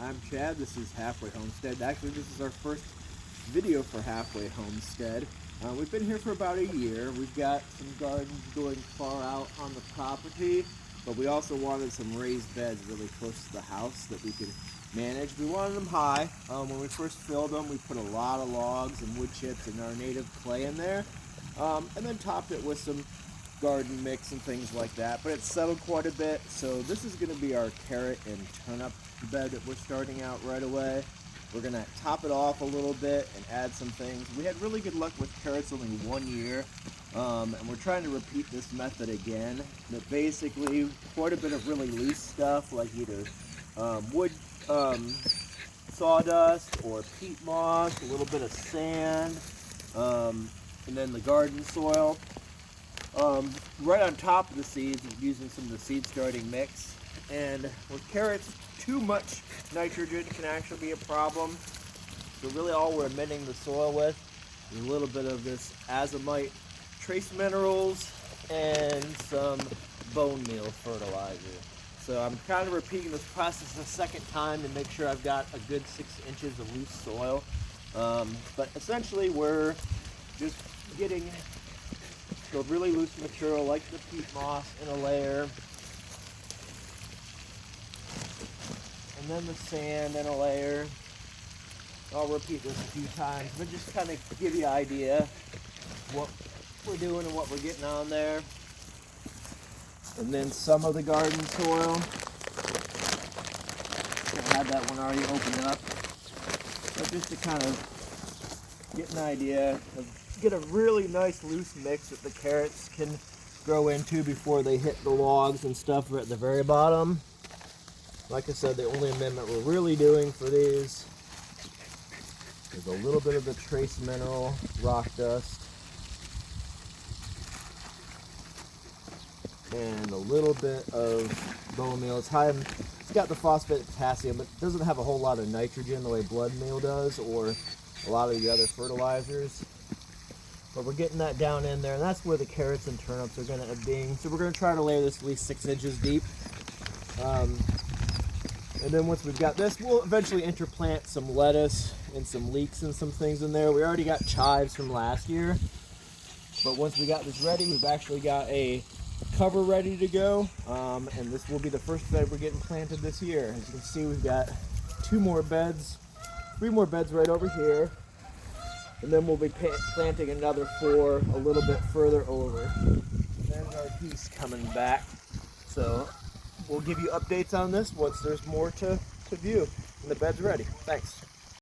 I'm Chad. This is Halfway Homestead. Actually, this is our first video for Halfway Homestead. We've been here for about a year. We've got some gardens going far out on the property, but we also wanted some raised beds really close to the house that we could manage. We wanted them high. When we first filled them, we put a lot of logs and wood chips and our native clay in there, and then topped it with some garden mix and things like that, but it's settled quite a bit. So this is going to be our carrot and turnip bed that we're starting out right away. We're going to top it off a little bit and add some things. We had really good luck with carrots only 1 year, and we're trying to repeat this method again. But basically quite a bit of really loose stuff like either wood sawdust or peat moss, a little bit of sand, and then the garden soil. Right on top of the seeds, using some of the seed starting mix. And with carrots, too much nitrogen can actually be a problem. So really all we're amending the soil with is a little bit of this azomite trace minerals and some bone meal fertilizer. So I'm kind of repeating this process a second time to make sure I've got a good 6 inches of loose soil. But essentially we're just getting the really loose material like the peat moss in a layer, and then the sand in a layer. I'll repeat this a few times, but just kind of give you an idea what we're doing and what we're getting on there. And then some of the garden soil. I had that one already opened up, but just to kind of get an idea of get a really nice loose mix that the carrots can grow into before they hit the logs and stuff at the very bottom. Like I said, the only amendment we're really doing for these is a little bit of the trace mineral rock dust and a little bit of bone meal. It's got the phosphate potassium, but it doesn't have a whole lot of nitrogen the way blood meal does or a lot of the other fertilizers. But we're getting that down in there, and that's where the carrots and turnips are going to end up being. So we're going to try to layer this at least 6 inches deep. And then once we've got this, we'll eventually interplant some lettuce and some leeks and some things in there. We already got chives from last year. But once we got this ready, we've actually got a cover ready to go. And this will be the first bed we're getting planted this year. As you can see, we've got 3 more beds right over here. And then we'll be planting another 4 a little bit further over. Then our geese coming back. So we'll give you updates on this once there's more to view and the bed's ready. Thanks.